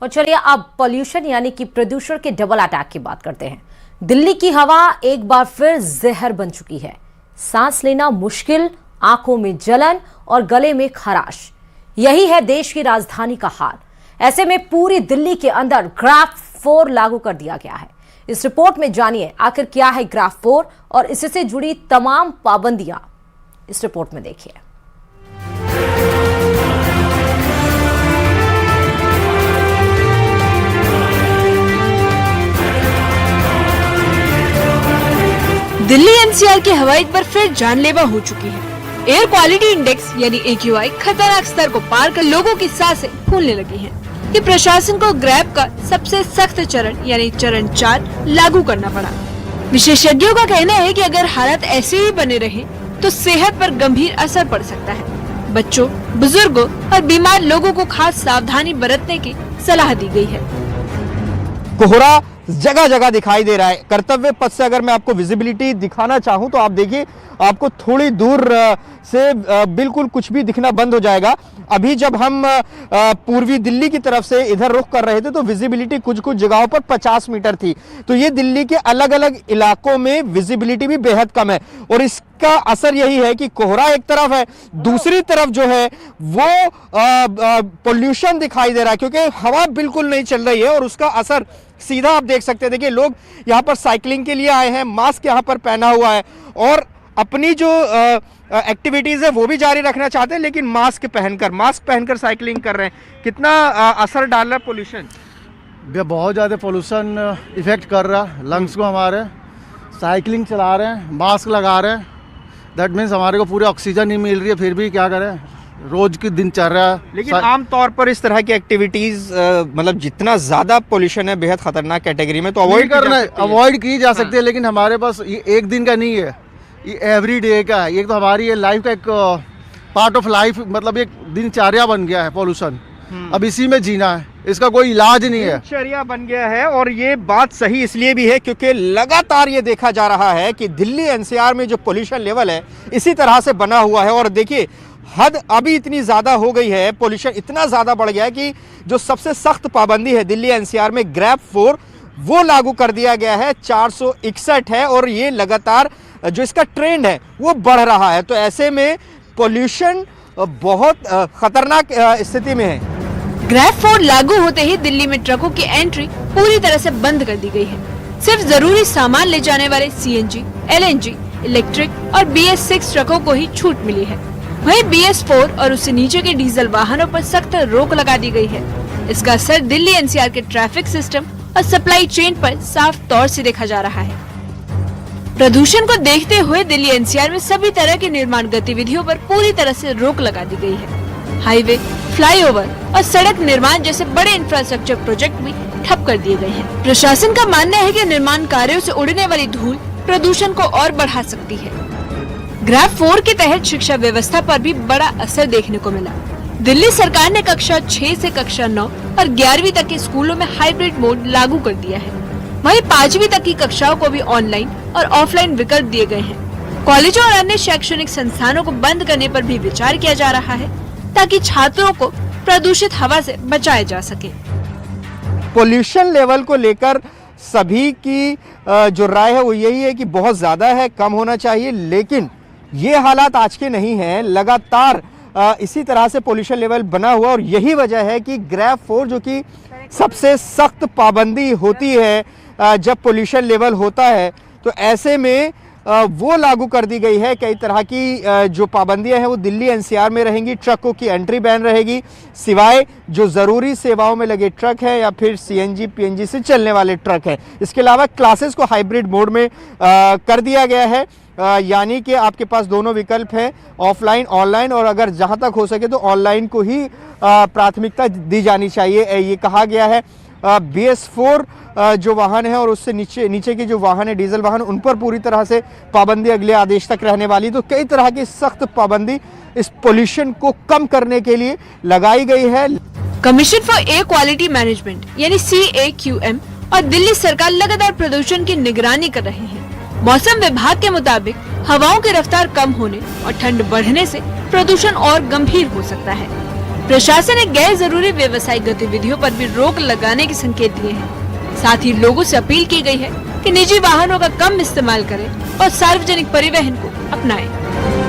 और चलिए अब पॉल्यूशन यानी कि प्रदूषण के डबल अटैक की बात करते हैं। दिल्ली की हवा एक बार फिर जहर बन चुकी है। सांस लेना मुश्किल, आंखों में जलन और गले में खराश, यही है देश की राजधानी का हाल। ऐसे में पूरी दिल्ली के अंदर ग्राफ 4 लागू कर दिया गया है। इस रिपोर्ट में जानिए आखिर क्या है ग्राफ 4 और इससे जुड़ी तमाम पाबंदियां। इस रिपोर्ट में देखिए। दिल्ली एनसीआर की हवा एक बार फिर जानलेवा हो चुकी है। एयर क्वालिटी इंडेक्स यानी AQI खतरनाक स्तर को पार कर लोगों की सांसें फूलने लगी हैं। कि प्रशासन को ग्रैब का सबसे सख्त चरण यानी चरण 4 लागू करना पड़ा। विशेषज्ञों का कहना है कि अगर हालात ऐसे ही बने रहे तो सेहत पर गंभीर असर पड़ सकता है। बच्चों, बुजुर्गों और बीमार लोगों को खास सावधानी बरतने की सलाह दी गई है। कोहरा जगह जगह दिखाई दे रहा है। कर्तव्य पथ से अगर मैं आपको विजिबिलिटी दिखाना चाहूं तो आप देखिए, आपको थोड़ी दूर से बिल्कुल कुछ भी दिखना बंद हो जाएगा। अभी जब हम पूर्वी दिल्ली की तरफ से इधर रुख कर रहे थे तो विजिबिलिटी कुछ कुछ जगहों पर 50 मीटर थी। तो ये दिल्ली के अलग अलग इलाकों में विजिबिलिटी भी बेहद कम है और इसका असर यही है कि कोहरा एक तरफ है, दूसरी तरफ जो है वो पोल्यूशन दिखाई दे रहा है, क्योंकि हवा बिल्कुल नहीं चल रही है और उसका असर सीधा आप देख सकते हैं। देखिए, लोग यहाँ पर साइकिलिंग के लिए आए हैं, मास्क यहाँ पर पहना हुआ है और अपनी जो एक्टिविटीज है वो भी जारी रखना चाहते हैं, लेकिन मास्क पहनकर साइकिलिंग कर रहे हैं। कितना असर डाल रहा है पोल्यूशन? बहुत ज़्यादा पोल्यूशन इफेक्ट कर रहा है लंग्स को हमारे। साइकिलिंग चला रहे हैं, मास्क लगा रहे हैं, दैट मीन्स हमारे को पूरी ऑक्सीजन नहीं मिल रही है, फिर भी क्या करें, रोज की दिनचर्या। लेकिन आम तौर पर इस तरह की एक्टिविटीज मतलब जितना ज्यादा पोल्यूशन है बेहद खतरनाक कैटेगरी में, तो अवॉइड की जा सकती है। लेकिन हमारे पास ये एक दिन का नहीं है, ये एवरी डे का है। ये तो हमारी ये लाइफ का एक पार्ट ऑफ लाइफ, मतलब एक दिनचर्या बन गया है पोल्यूशन। अब इसी में जीना है, इसका कोई इलाज नहीं है, दिनचर्या बन गया है। और ये बात सही इसलिए भी है क्योंकि लगातार ये देखा जा रहा है कि दिल्ली NCR में जो पोल्यूशन लेवल है इसी तरह से बना हुआ है। और देखिए, हद अभी इतनी ज्यादा हो गई है, पोल्यूशन इतना ज्यादा बढ़ गया है कि जो सबसे सख्त पाबंदी है दिल्ली NCR में ग्रैब 4 वो लागू कर दिया गया है। 461 है और ये लगातार जो इसका ट्रेंड है वो बढ़ रहा है। तो ऐसे में पोल्यूशन बहुत खतरनाक स्थिति में है। ग्रैब 4 लागू होते ही दिल्ली में ट्रकों की एंट्री पूरी तरह से बंद कर दी गई है। सिर्फ जरूरी सामान ले जाने वाले CNG, LNG, इलेक्ट्रिक और BS6 ट्रकों को ही छूट मिली है। वहीं BS4 और उससे नीचे के डीजल वाहनों पर सख्त रोक लगा दी गई है। इसका असर दिल्ली NCR के ट्रैफिक सिस्टम और सप्लाई चेन पर साफ तौर से देखा जा रहा है। प्रदूषण को देखते हुए दिल्ली NCR में सभी तरह की निर्माण गतिविधियों पर पूरी तरह से रोक लगा दी गई है। हाईवे, फ्लाईओवर और सड़क निर्माण जैसे बड़े इंफ्रास्ट्रक्चर प्रोजेक्ट भी ठप कर दिए गए हैं। प्रशासन का मानना है कि निर्माण कार्यों से उड़ने वाली धूल प्रदूषण को और बढ़ा सकती है। ग्रैब 4 के तहत शिक्षा व्यवस्था पर भी बड़ा असर देखने को मिला। दिल्ली सरकार ने कक्षा 6 से कक्षा 9 और 11वीं तक के स्कूलों में हाइब्रिड मोड लागू कर दिया है। वहीं 5वीं तक की कक्षाओं को भी ऑनलाइन और ऑफलाइन विकल्प दिए गए हैं। कॉलेजों और अन्य शैक्षणिक संस्थानों को बंद करने पर भी विचार किया जा रहा है ताकि छात्रों को प्रदूषित हवा से बचाया जा सके। पोल्यूशन लेवल को लेकर सभी की जो राय है वो यही है कि बहुत ज्यादा है, कम होना चाहिए। लेकिन ये हालात आज के नहीं हैं, लगातार इसी तरह से पोल्यूशन लेवल बना हुआ और यही वजह है कि ग्रैब 4 जो कि सबसे सख्त पाबंदी होती है जब पोल्यूशन लेवल होता है, तो ऐसे में वो लागू कर दी गई है। कई तरह की जो पाबंदियां हैं वो दिल्ली NCR में रहेंगी। ट्रकों की एंट्री बैन रहेगी, सिवाय जो ज़रूरी सेवाओं में लगे ट्रक हैं या फिर CNG PNG से चलने वाले ट्रक हैं। इसके अलावा क्लासेस को हाइब्रिड मोड में कर दिया गया है, यानी कि आपके पास दोनों विकल्प हैं, ऑफलाइन ऑनलाइन, और अगर जहां तक हो सके तो ऑनलाइन को ही प्राथमिकता दी जानी चाहिए। ये कहा गया है BS4 जो वाहन है और उससे नीचे के जो वाहन है, डीजल वाहन, उन पर पूरी तरह से पाबंदी अगले आदेश तक रहने वाली। तो कई तरह की सख्त पाबंदी इस पोल्यूशन को कम करने के लिए लगाई गई है। Commission for air quality management यानी CAQM और दिल्ली सरकार लगातार प्रदूषण की निगरानी कर रहे हैं। मौसम विभाग के मुताबिक हवाओं की रफ्तार कम होने और ठंड बढ़ने से प्रदूषण और गंभीर हो सकता है। प्रशासन ने गैर जरूरी व्यवसायिक गतिविधियों पर भी रोक लगाने के संकेत दिए हैं। साथ ही लोगों से अपील की गई है कि निजी वाहनों का कम इस्तेमाल करें और सार्वजनिक परिवहन को अपनाएं।